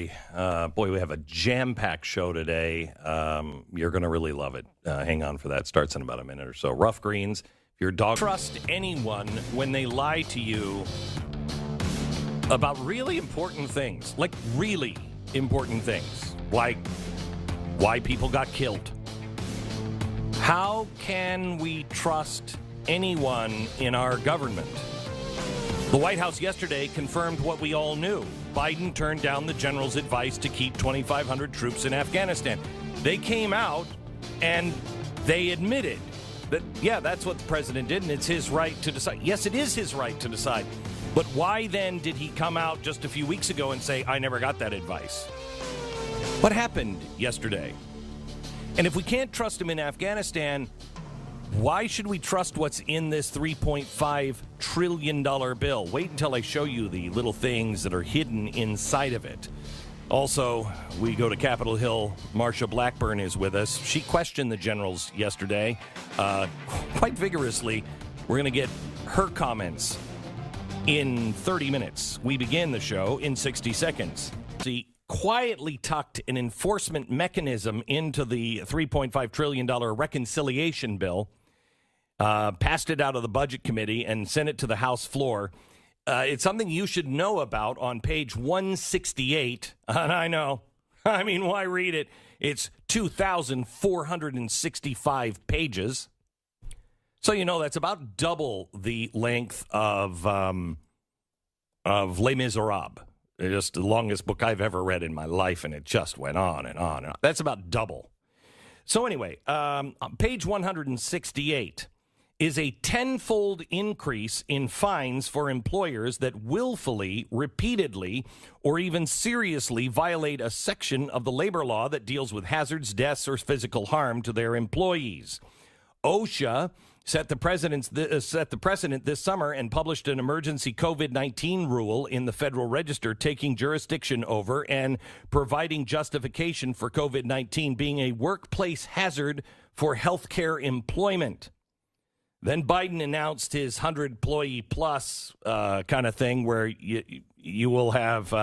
story. Boy, we have a jam-packed show today. You're going to really love it. Hang on for that. Starts in about a minute or so. Rough greens. If your dog... Trust anyone when they lie to you about really important things. Like really important things. Like why people got killed. How can we trust anyone in our government? The White House yesterday confirmed what we all knew. Biden turned down the general's advice to keep 2,500 troops in Afghanistan. They came out and they admitted that, yeah, that's what the president did, and it's his right to decide. Yes, it is his right to decide. But why then did he come out just a few weeks ago and say, I never got that advice? What happened yesterday? And if we can't trust him in Afghanistan, why should we trust what's in this $3.5 trillion bill? Wait until I show you the little things that are hidden inside of it. Also, we go to Capitol Hill. Marsha Blackburn is with us. She questioned the generals yesterday quite vigorously. We're going to get her comments in 30 minutes. We begin the show in 60 seconds. She quietly tucked an enforcement mechanism into the $3.5 trillion reconciliation bill. Passed it out of the Budget Committee and sent it to the House floor. It's something you should know about on page 168. And I know. I mean, why read it? It's 2,465 pages. So, you know, that's about double the length of Les Miserables. Just the longest book I've ever read in my life, and it just went on and on and on. That's about double. So anyway, on page 168 is a tenfold increase in fines for employers that willfully, repeatedly, or even seriously violate a section of the labor law that deals with hazards, deaths, or physical harm to their employees. OSHA set the precedent this summer and published an emergency COVID-19 rule in the Federal Register, taking jurisdiction over and providing justification for COVID-19 being a workplace hazard for healthcare employment. Then Biden announced his 100-employee plus kind of thing, where you will have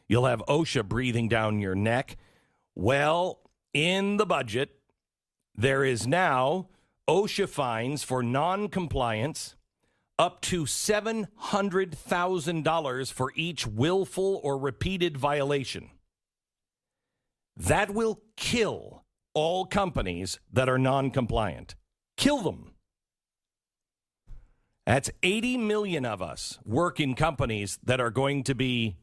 you'll have OSHA breathing down your neck. Well, in the budget, there is now OSHA fines for non-compliance up to $700,000 for each willful or repeated violation. That will kill all companies that are non-compliant. Kill them. That's 80 million of us work in companies that are going to be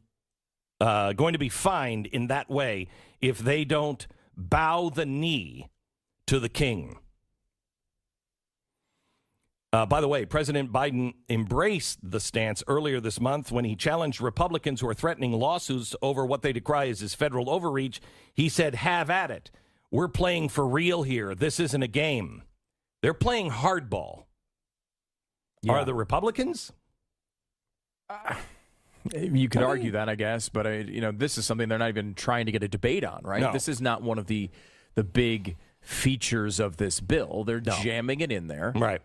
fined in that way if they don't bow the knee to the king. By the way, President Biden embraced the stance earlier this month when he challenged Republicans who are threatening lawsuits over what they decry as his federal overreach. He said, have at it. We're playing for real here. This isn't a game. They're playing hardball. Yeah. Are the Republicans? You could argue that, I guess, but this is something they're not even trying to get a debate on, right? No. This is not one of the big features of this bill. They're jamming it in there, right,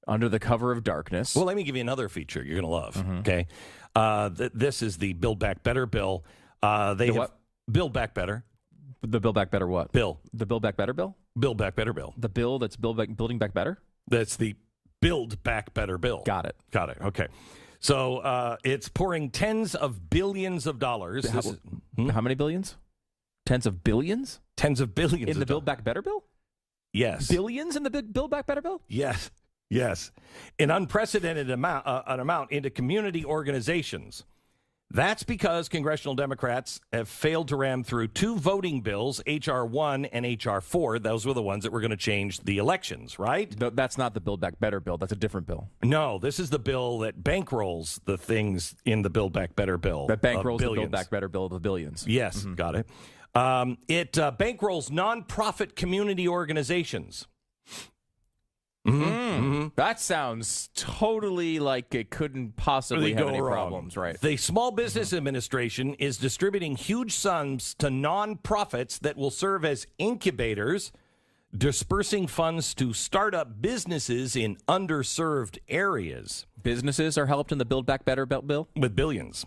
under the cover of darkness. Well, let me give you another feature you're going to love. Mm-hmm. Okay, this is the Build Back Better bill. What? Build Back Better. The Build Back Better what? Bill. The Build Back Better bill. Build Back Better bill. The bill that's building back better. That's the Build Back Better bill. Got it. Okay. So it's pouring tens of billions of dollars. How many billions? Tens of billions? Tens of billions. In the Build Back Better bill? Yes. Billions in the Build Back Better bill? Yes. An unprecedented amount into community organizations. That's because congressional Democrats have failed to ram through two voting bills, H.R. 1 and H.R. 4. Those were the ones that were going to change the elections, right? No, that's not the Build Back Better bill. That's a different bill. No, this is the bill that bankrolls the things in the Build Back Better bill. That bankrolls the Build Back Better bill of the billions. Yes, got it. It bankrolls nonprofit community organizations. That sounds totally like it couldn't possibly have any problems, right? The Small Business Administration is distributing huge sums to nonprofits that will serve as incubators, dispersing funds to startup businesses in underserved areas. Businesses are helped in the Build Back Better bill? With billions.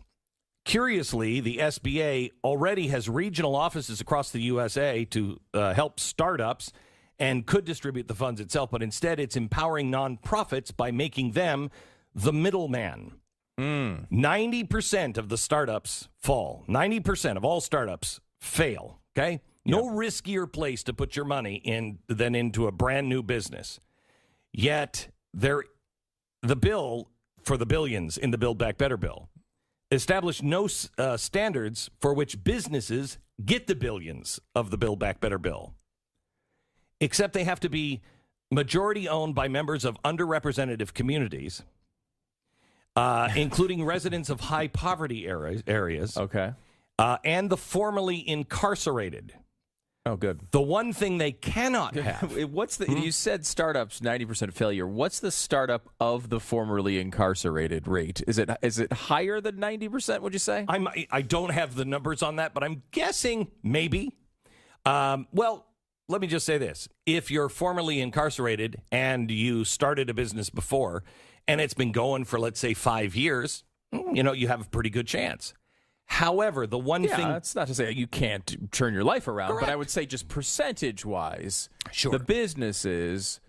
Curiously, the SBA already has regional offices across the USA to help startups and could distribute the funds itself, but instead it's empowering nonprofits by making them the middleman. 90% of the startups fall. 90% of all startups fail, okay? No riskier place to put your money in than into a brand new business. Yet, the bill for the billions in the Build Back Better bill established no standards for which businesses get the billions of the Build Back Better bill, except they have to be majority owned by members of underrepresented communities, including residents of high poverty areas. Okay. And the formerly incarcerated. Oh, good. The one thing they cannot have. What's the? You said startups 90% failure. What's the startup of the formerly incarcerated rate? Is it higher than 90%? Would you say? I don't have the numbers on that, but I'm guessing maybe. Well, let me just say this: if you're formerly incarcerated and you started a business before, and it's been going for, let's say, 5 years, you have a pretty good chance. However, the one thing... that's not to say you can't turn your life around, Correct. but I would say just percentage-wise, Sure. the businesses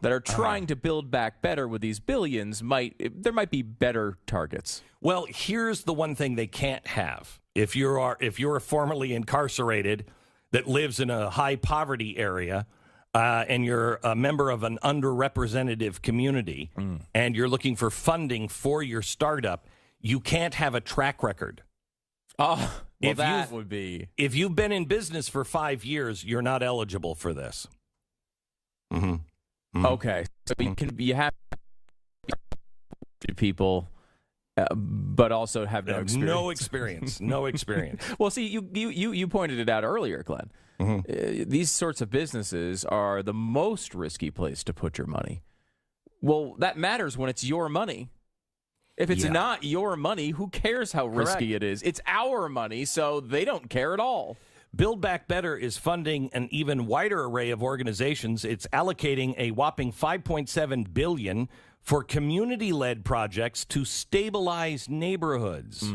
that are trying to build back better with these billions, there might be better targets. Well, here's the one thing they can't have. If you're formerly incarcerated that lives in a high poverty area, and you're a member of an underrepresented community, and you're looking for funding for your startup, you can't have a track record. Oh, well, that would be... If you've been in business for 5 years, you're not eligible for this. Okay. So you have people, but also have no experience. No experience. No experience. Well, see, you pointed it out earlier, Glenn. These sorts of businesses are the most risky place to put your money. Well, that matters when it's your money. If it's not your money, who cares how risky it is? It's our money, so they don't care at all. Build Back Better is funding an even wider array of organizations. It's allocating a whopping $5.7 billion for community-led projects to stabilize neighborhoods.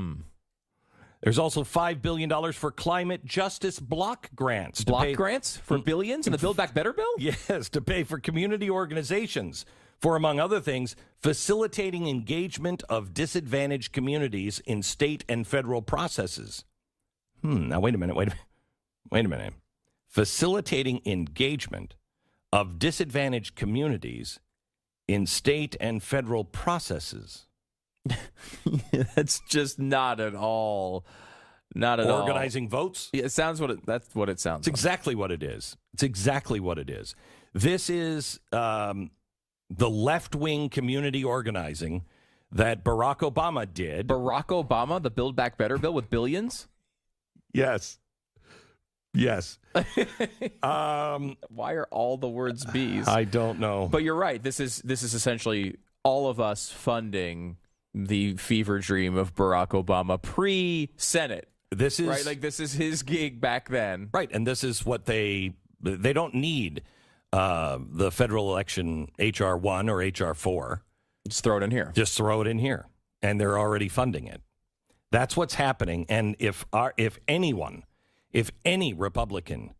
There's also $5 billion for climate justice block grants. Block grants for billions in the Build Back Better bill? Yes, to pay for community organizations for, among other things, facilitating engagement of disadvantaged communities in state and federal processes. Now, wait a minute. Facilitating engagement of disadvantaged communities in state and federal processes. That's just not at all. Not at all. Organizing votes? Yeah, that's what it sounds like. It's exactly what it is. It's exactly what it is. This is the left-wing community organizing that Barack Obama did. Barack Obama, the Build Back Better bill with billions? Yes. Why are all the words B's? I don't know. But you're right. This is essentially all of us funding the fever dream of Barack Obama pre-Senate. This is right. Like, this is his gig back then. Right, and this is what they don't need the federal election HR 1 or HR 4. Just throw it in here. Just throw it in here, and they're already funding it. That's what's happening. And if any Republican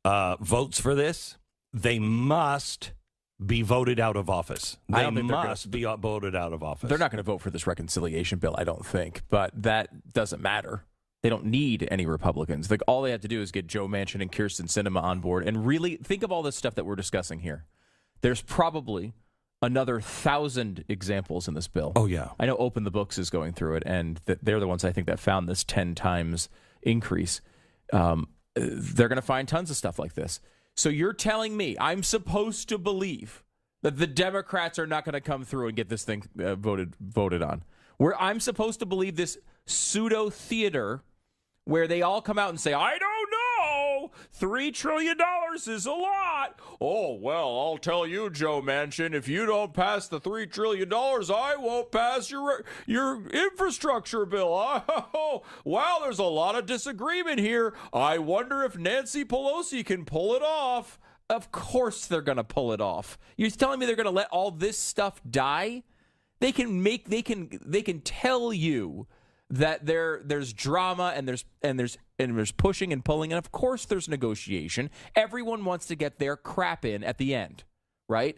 votes for this, they must be voted out of office. They must be voted out of office. They're not going to vote for this reconciliation bill, I don't think. But that doesn't matter. They don't need any Republicans. Like, all they have to do is get Joe Manchin and Kyrsten Sinema on board. And really think of all this stuff that we're discussing here. There's probably another 1,000 examples in this bill. Oh, yeah. I know Open the Books is going through it, and they're the ones I think that found this 10 times increase. They're going to find tons of stuff like this. So you're telling me I'm supposed to believe that the Democrats are not going to come through and get this thing voted on? Where I'm supposed to believe this pseudo theater where they all come out and say, I don't know, $3 trillion is a lot. Oh, well, I'll tell you, Joe Manchin, if you don't pass the $3 trillion, I won't pass your infrastructure bill. Oh, wow, there's a lot of disagreement here. I wonder if Nancy Pelosi can pull it off. Of course they're going to pull it off. You're telling me they're going to let all this stuff die? They can tell you that there's drama and there's pushing and pulling, and of course there's negotiation. Everyone wants to get their crap in at the end, right?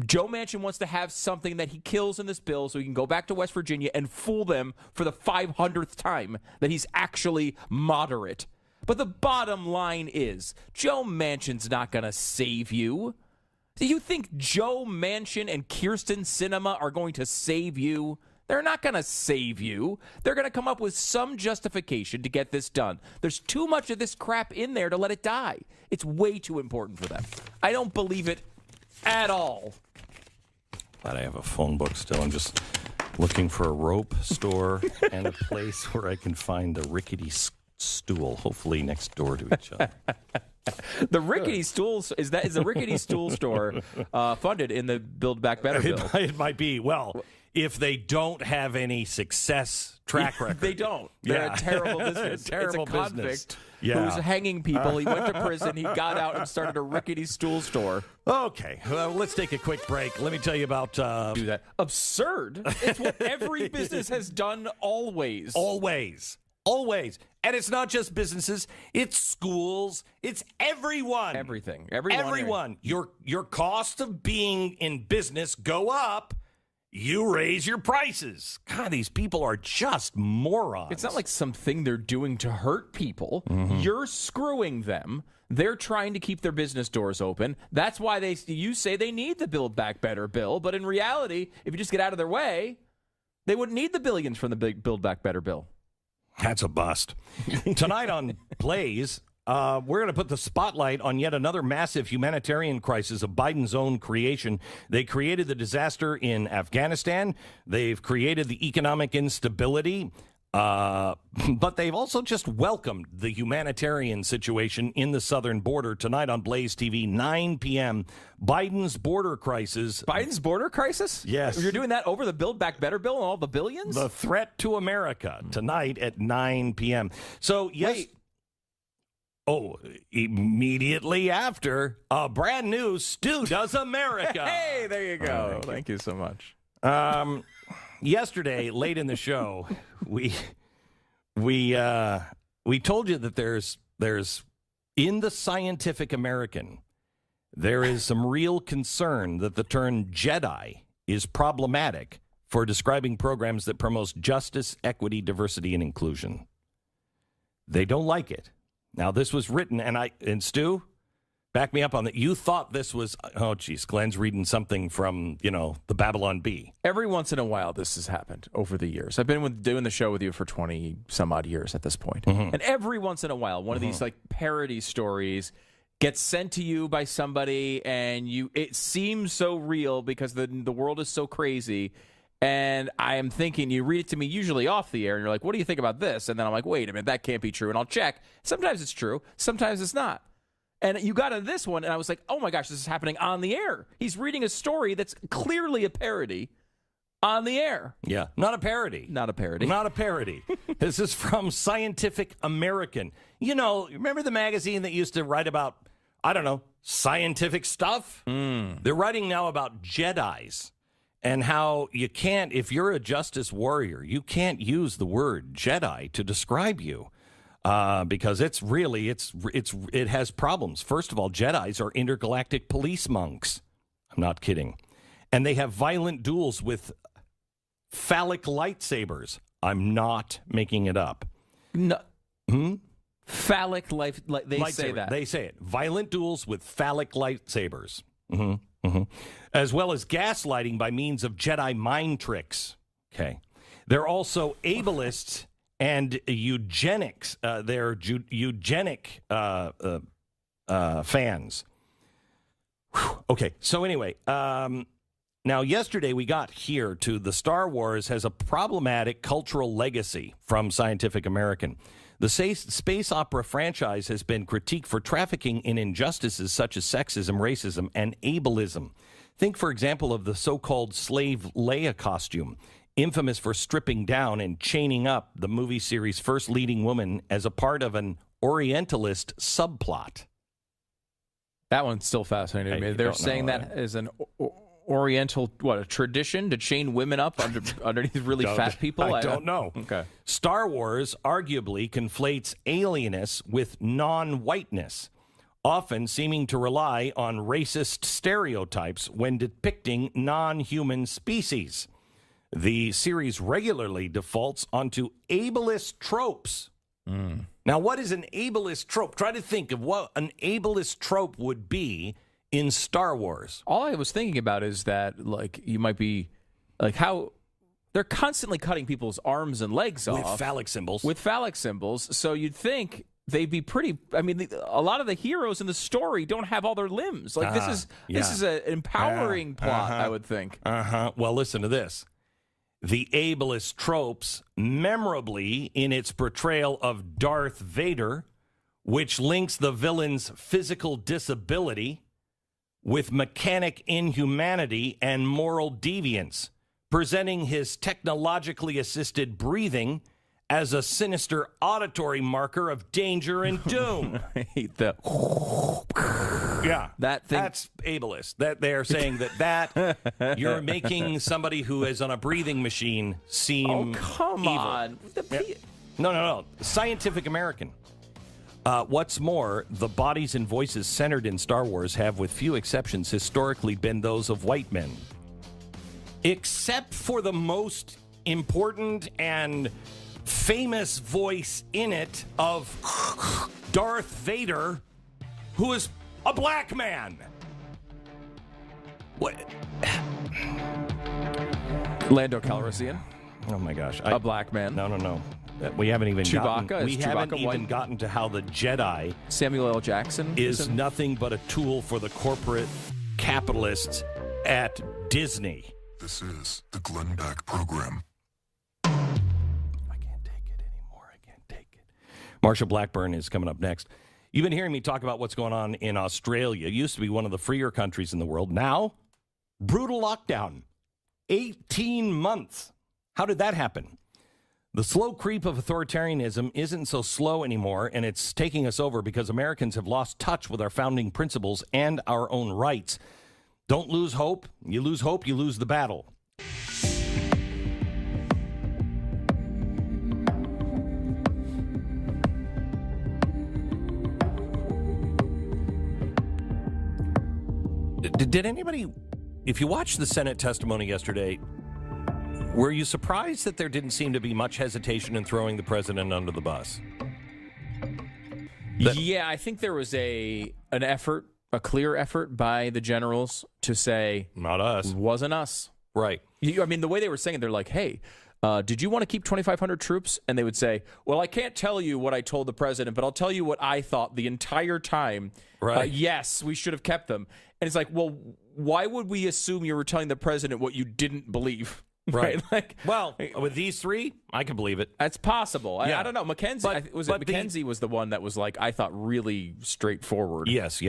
Joe Manchin wants to have something that he kills in this bill so he can go back to West Virginia and fool them for the 500th time that he's actually moderate. But the bottom line is, Joe Manchin's not going to save you. Do you think Joe Manchin and Kyrsten Sinema are going to save you? They're not going to save you. They're going to come up with some justification to get this done. There's too much of this crap in there to let it die. It's way too important for them. I don't believe it at all. Glad I have a phone book still. I'm just looking for a rope store and a place where I can find the rickety stool, hopefully next door to each other. The rickety stools is the rickety stool store funded in the Build Back Better bill? It might be. Well, if they don't have any success track record. They don't. They're a terrible business. Terrible it's a convict business. Yeah. who's hanging people. He went to prison. He got out and started a rickety stool store. Okay. Well, let's take a quick break. Let me tell you about... Do that. Absurd. It's what every business has done always. Always. And it's not just businesses. It's schools. It's everyone. Everything. Everyone. Your cost of being in business go up. You raise your prices. God, these people are just morons. It's not like something they're doing to hurt people. Mm-hmm. You're screwing them. They're trying to keep their business doors open. That's why you say they need the Build Back Better bill. But in reality, if you just get out of their way, they wouldn't need the billions from the big Build Back Better bill. That's a bust. Tonight on Blaze, we're going to put the spotlight on yet another massive humanitarian crisis of Biden's own creation. They created the disaster in Afghanistan. They've created the economic instability. But they've also just welcomed the humanitarian situation in the southern border. Tonight on Blaze TV, 9 p.m., Biden's border crisis. Biden's border crisis? Yes. You're doing that over the Build Back Better bill and all the billions? The threat to America, tonight at 9 p.m. So, yes. Wait. Oh, immediately after, a brand new Stu Does America. Hey, there you go. Thank you so much. Yesterday, late in the show, we told you that there's in the Scientific American, there is some real concern that the term Jedi is problematic for describing programs that promote justice, equity, diversity, and inclusion. They don't like it. Now, this was written, and Stu, back me up on that. You thought this was, oh, geez, Glenn's reading something from, the Babylon Bee. Every once in a while, this has happened over the years. I've been doing the show with you for 20-some-odd years at this point. Mm-hmm. And every once in a while, one of these, parody stories gets sent to you by somebody, and it seems so real because the world is so crazy. And I am thinking, you read it to me usually off the air, and you're like, what do you think about this? And then I'm like, wait a minute, that can't be true. And I'll check. Sometimes it's true. Sometimes it's not. And you got into this one, and I was like, oh, my gosh, this is happening on the air. He's reading a story that's clearly a parody on the air. Yeah, not a parody. Not a parody. Not a parody. This is from Scientific American. Remember the magazine that used to write about, scientific stuff? They're writing now about Jedis. And how you can't, if you're a justice warrior, you can't use the word Jedi to describe you because it has problems. First of all, Jedis are intergalactic police monks. I'm not kidding. And they have violent duels with phallic lightsabers. I'm not making it up. No. Phallic lightsaber. Say that. They say it. Violent duels with phallic lightsabers. Mm-hmm. Mm-hmm. As well as gaslighting by means of Jedi mind tricks. Okay. They're also ableists and eugenics. They're eugenic fans. Whew. Okay. So anyway, now yesterday we got here to the Star Wars has a problematic cultural legacy from Scientific American. The space opera franchise has been critiqued for trafficking in injustices such as sexism, racism, and ableism. Think, for example, of the so-called slave Leia costume, infamous for stripping down and chaining up the movie series' first leading woman as a part of an Orientalist subplot. That one's still fascinating to me. They're saying that as an Oriental, a tradition to chain women up underneath really fat people? I don't know. Okay. Star Wars arguably conflates alienness with non-whiteness, often seeming to rely on racist stereotypes when depicting non-human species. The series regularly defaults onto ableist tropes. Now, what is an ableist trope? Try to think of what an ableist trope would be in Star Wars. All I was thinking about is that, like, you might be, like, how they're constantly cutting people's arms and legs off. With phallic symbols. With phallic symbols. So you'd think they'd be pretty, I mean, a lot of the heroes in the story don't have all their limbs. Like, this is an empowering plot, I would think. Well, listen to this. The ableist tropes, memorably in its portrayal of Darth Vader, which links the villain's physical disability with mechanic inhumanity and moral deviance, presenting his technologically assisted breathing as a sinister auditory marker of danger and doom. I hate that. Yeah, that thing. That's ableist. That they're saying that you're making somebody who is on a breathing machine seem come evil. on. No. Scientific American. What's more, the bodies and voices centered in Star Wars have, with few exceptions, historically been those of white men. Except for the most important and famous voice in it of Darth Vader, who is a black man. What? Lando Calrissian. Oh my gosh! A black man. No. We haven't even Chewbacca gotten to how the Jedi Samuel L. Jackson is nothing but a tool for the corporate capitalists at Disney. This is the Glenn Beck Program. I can't take it anymore. I can't take it. Marsha Blackburn is coming up next. You've been hearing me talk about what's going on in Australia. It used to be one of the freer countries in the world. Now, brutal lockdown. 18 months. How did that happen? The slow creep of authoritarianism isn't so slow anymore, and it's taking us over because Americans have lost touch with our founding principles and our own rights. Don't lose hope. You lose hope, you lose the battle. Did anybody, if you watched the Senate testimony yesterday, were you surprised that there didn't seem to be much hesitation in throwing the president under the bus? Yeah, I think there was an effort, a clear effort by the generals to say, not us. Wasn't us. Right. I mean, the way they were saying it, they're like, hey, did you want to keep 2,500 troops? And they would say, well, I can't tell you what I told the president, but I'll tell you what I thought the entire time. Right. Yes, we should have kept them. And it's like, well, why would we assume you were telling the president what you didn't believe? Right. Like, well, with these three, I can believe it. That's possible. Yeah. I don't know. Mackenzie was the one that was like, I thought, really straightforward. Yes. He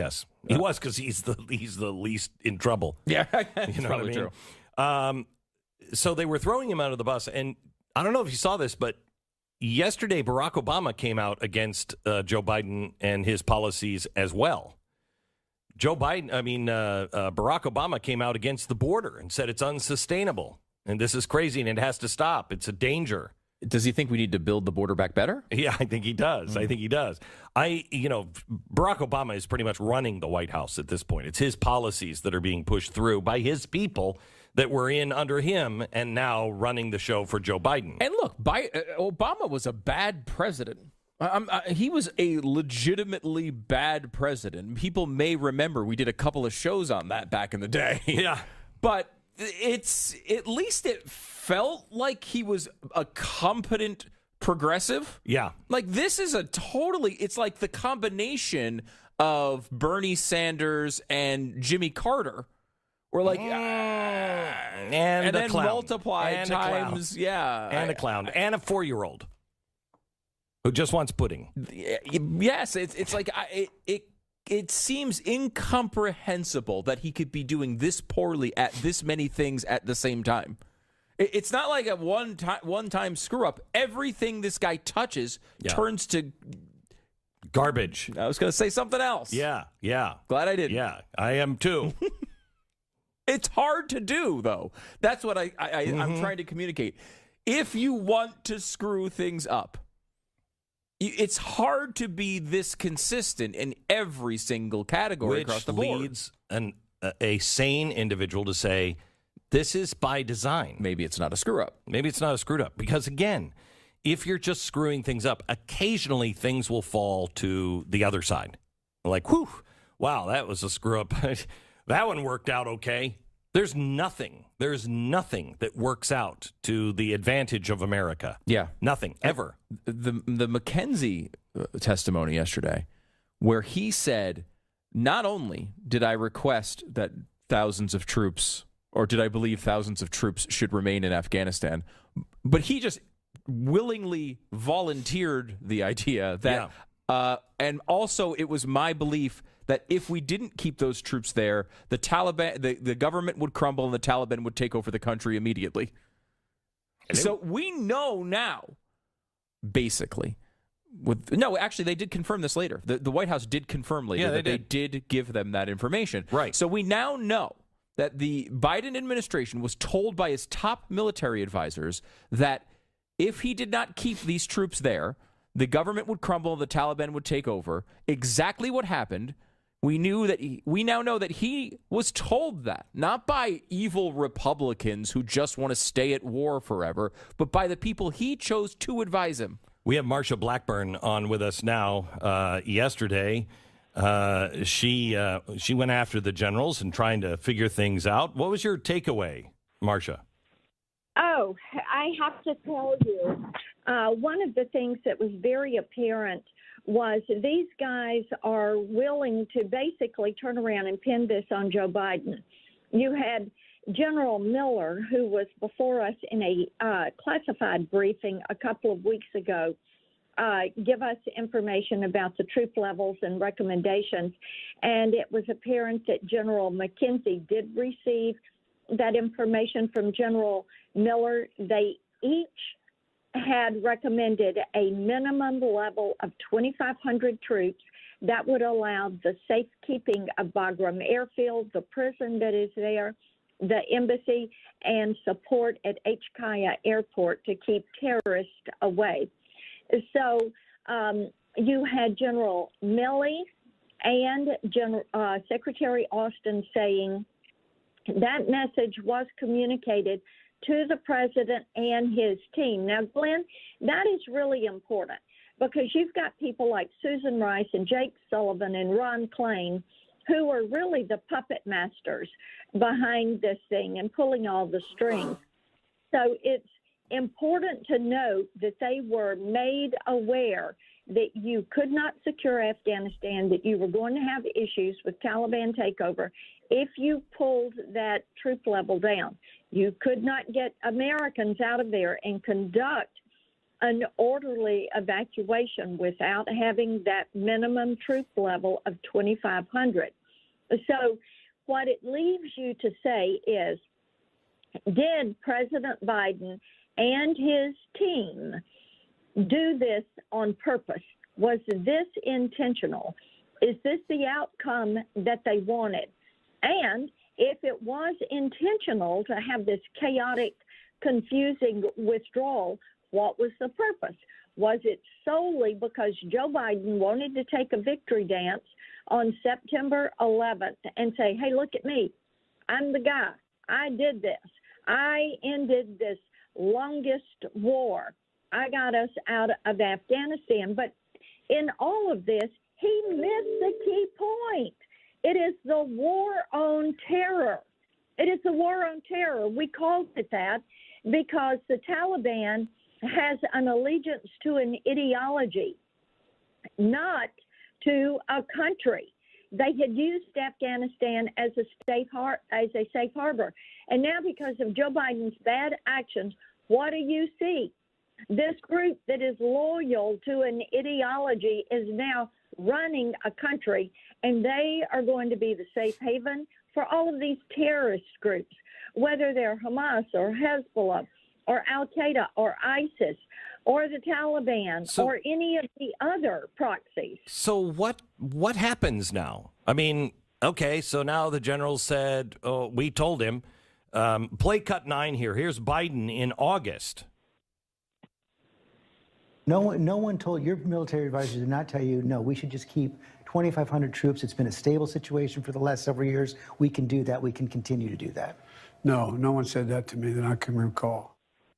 was, because he's the least in trouble. Yeah, you know probably what I mean? True. So they were throwing him out of the bus, and I don't know if you saw this, but yesterday Barack Obama came out against Joe Biden and his policies as well. Barack Obama came out against the border and said it's unsustainable. And this is crazy, and it has to stop. It's a danger. Does he think we need to build the border back better? Yeah, I think he does. I think he does. Barack Obama is pretty much running the White House at this point. It's his policies that are being pushed through by his people that were in under him and now running the show for Joe Biden. And look, Obama was a bad president. He was a legitimately bad president. People may remember we did a couple of shows on that back in the day. Yeah. But at least it felt like he was a competent progressive. Yeah. Like, this is it's like the combination of Bernie Sanders and Jimmy Carter. Or like, and then clown. multiplied and times, yeah. And a clown. And a 4-year-old who just wants pudding. Yes, it's like, it seems incomprehensible that he could be doing this poorly at this many things at the same time. It's not like a one-time screw-up. Everything this guy touches turns to garbage. I was going to say something else. Yeah. Glad I didn't. Yeah, I am too. It's hard to do, though. That's what I'm trying to communicate. If you want to screw things up, it's hard to be this consistent in every single category across the board. Which leads a sane individual to say, this is by design. Maybe it's not a screw-up. Maybe it's not a screwed-up. Because, again, if you're just screwing things up, occasionally things will fall to the other side. Like, whew, wow, that was a screw-up. That one worked out okay. There's nothing that works out to the advantage of America. Yeah. Nothing, ever. The McKenzie testimony yesterday, where he said, not only did I request that thousands of troops, or did I believe thousands of troops should remain in Afghanistan, but he just willingly volunteered the idea that, and also it was my belief that if we didn't keep those troops there, the Taliban, the government would crumble and the Taliban would take over the country immediately. So we know now, basically. Actually, they did confirm this later. The White House did confirm later that they did give them that information. Right. So we now know that the Biden administration was told by his top military advisors that if he did not keep these troops there, the government would crumble and the Taliban would take over. Exactly what happened. We now know that he was told that, not by evil Republicans who just want to stay at war forever, but by the people he chose to advise him. We have Marsha Blackburn on with us now. Yesterday, she went after the generals and trying to figure things out. What was your takeaway, Marsha? Oh, I have to tell you, one of the things that was very apparent was these guys are willing to basically turn around and pin this on Joe Biden. You had General Miller, who was before us in a classified briefing a couple of weeks ago, give us information about the troop levels and recommendations. And it was apparent that General McKenzie did receive that information from General Miller. They each had recommended a minimum level of 2,500 troops that would allow the safekeeping of Bagram Airfield, the prison that is there, the embassy, and support at HKIA Airport to keep terrorists away. So you had General Milley and Secretary Austin saying that message was communicated to the president and his team. Now, Glenn, that is really important because you've got people like Susan Rice and Jake Sullivan and Ron Klain who are really the puppet masters behind this thing and pulling all the strings. So it's important to note that they were made aware that you could not secure Afghanistan, that you were going to have issues with Taliban takeover if you pulled that troop level down. You could not get Americans out of there and conduct an orderly evacuation without having that minimum troop level of 2,500. So what it leaves you to say is, did President Biden and his team do this on purpose? Was this intentional? Is this the outcome that they wanted? And if it was intentional to have this chaotic, confusing withdrawal, what was the purpose? Was it solely because Joe Biden wanted to take a victory dance on September 11th and say, hey, look at me. I'm the guy. I did this. I ended this longest war. I got us out of Afghanistan. But in all of this, he missed the key point. It is the war on terror. It is the war on terror. We called it that because the Taliban has an allegiance to an ideology, not to a country. They had used Afghanistan as a safe harbor. And now because of Joe Biden's bad actions, what do you see? This group that is loyal to an ideology is now running a country, and they are going to be the safe haven for all of these terrorist groups, whether they're Hamas or Hezbollah or Al-Qaeda or ISIS or the Taliban or any of the other proxies. So what happens now? I mean, Okay, so now the general said, oh, we told him. Play cut 9 here. Here's Biden in August. No one told your military advisors did not tell you, no, we should just keep 2,500 troops. It's been a stable situation for the last several years. We can do that. We can continue to do that. No one said that to me that I can recall.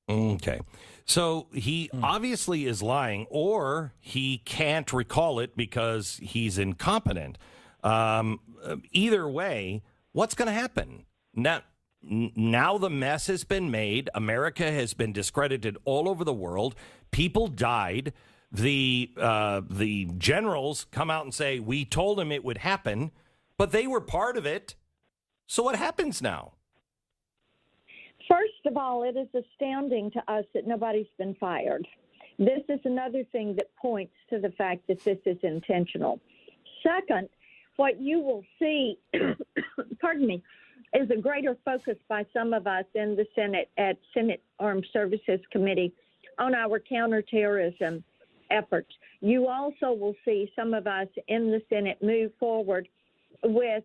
Okay. So he obviously is lying, or he can't recall it because he's incompetent. Either way, what's going to happen? Now the mess has been made. America has been discredited all over the world. People died. The generals come out and say, we told him it would happen, but they were part of it. So what happens now? First of all, it is astounding to us that nobody's been fired. This is another thing that points to the fact that this is intentional. Second, what you will see, pardon me, is a greater focus by some of us in the Senate at Senate Armed Services Committee on our counterterrorism efforts. You also will see some of us in the Senate move forward with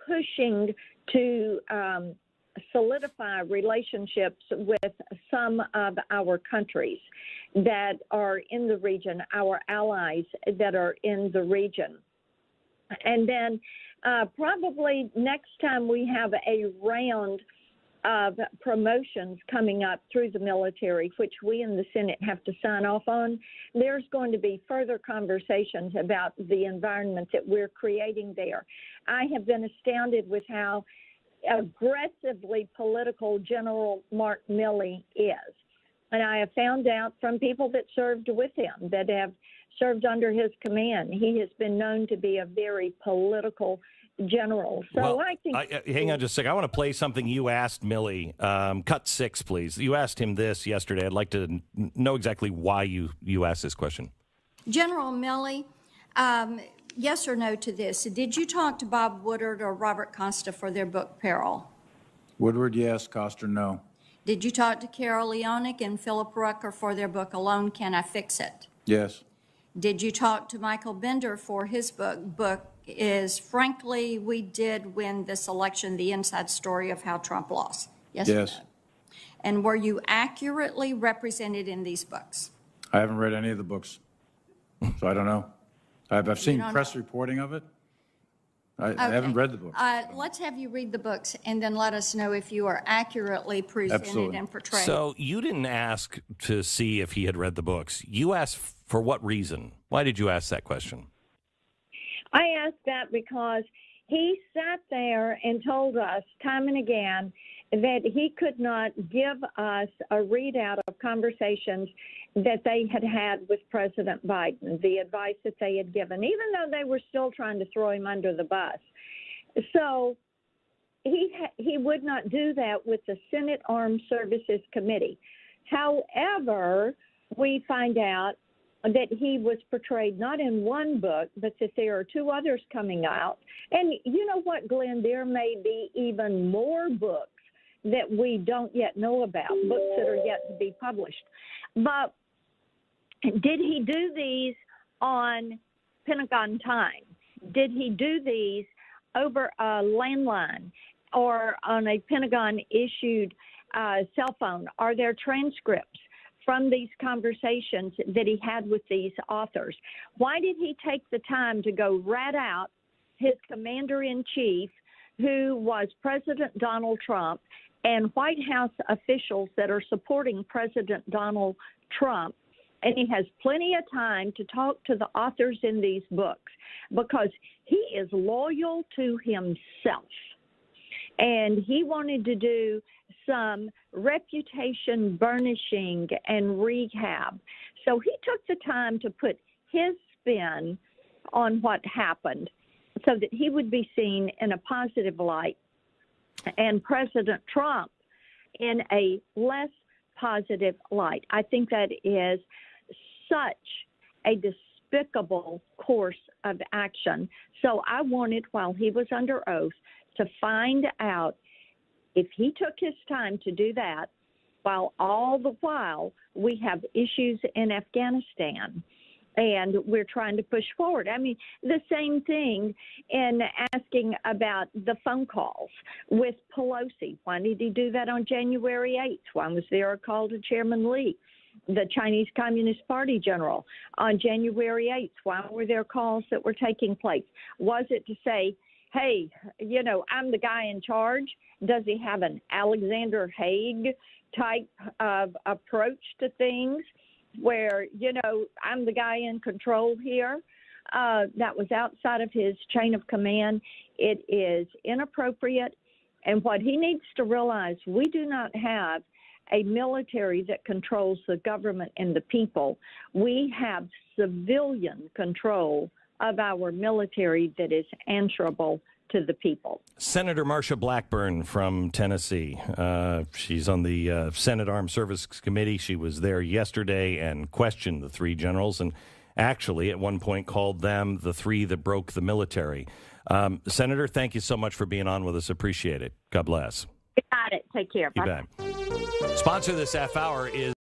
pushing to solidify relationships with some of our countries that are in the region, our allies that are in the region. And then probably next time we have a round of promotions coming up through the military, which we in the Senate have to sign off on, there's going to be further conversations about the environment that we're creating there. I have been astounded with how aggressively political General Mark Milley is. And I have found out from people that served with him, that have served under his command, he has been known to be a very political general. So well, I think... hang on just a second. I want to play something you asked Milley. Cut 6, please. You asked him this yesterday. I'd like to know exactly why you asked this question. General Milley, yes or no to this? Did you talk to Bob Woodward or Robert Costa for their book, Peril? Woodward, yes. Costa, no. Did you talk to Carol Leonick and Philip Rucker for their book, Alone Can I Fix It? Yes. Did you talk to Michael Bender for his book is, Frankly, We Did Win This Election, The Inside Story of How Trump Lost? Yes. Yes. Or no? And were you accurately represented in these books? I haven't read any of the books, so I don't know. I've seen press reporting of it. I haven't read the books. Let's have you read the books and then let us know if you are accurately presented and portrayed. So you didn't ask to see if he had read the books. You asked for what reason? Why did you ask that question? I asked that because he sat there and told us time and again that he could not give us a readout of conversations that they had had with President Biden, the advice that they had given, even though they were still trying to throw him under the bus. So he would not do that with the Senate Armed Services Committee. However, we find out that he was portrayed not in one book, but that there are 2 others coming out. And you know what, Glenn, there may be even more books that we don't yet know about, books that are yet to be published. But did he do these on Pentagon time? Did he do these over a landline or on a Pentagon-issued cell phone? Are there transcripts from these conversations that he had with these authors? Why did he take the time to go rat out his commander-in-chief, who was President Donald Trump, and White House officials that are supporting President Donald Trump? And he has plenty of time to talk to the authors in these books because he is loyal to himself. And he wanted to do some reputation burnishing and rehab. So he took the time to put his spin on what happened so that he would be seen in a positive light and President Trump in a less positive light. I think that is such a despicable course of action. So I wanted, while he was under oath, to find out if he took his time to do that, while all the while we have issues in Afghanistan And we're trying to push forward. I mean, the same thing in asking about the phone calls with Pelosi. Why did he do that on January 8th? Why was there a call to Chairman Lee, the Chinese Communist Party general, on January 8th? Why were there calls that were taking place? Was it to say, hey, I'm the guy in charge? Does he have an Alexander Haig type of approach to things where, I'm the guy in control here? That was outside of his chain of command. It is inappropriate. And what he needs to realize, we do not have a military that controls the government and the people. We have civilian control of our military that is answerable to the people. Senator Marsha Blackburn from Tennessee. She's on the Senate Armed Services Committee. She was there yesterday and questioned the three generals and actually at one point called them the three that broke the military. Senator, thank you so much for being on with us. Appreciate it. God bless. You got it. Take care. Bye. Sponsor this half hour is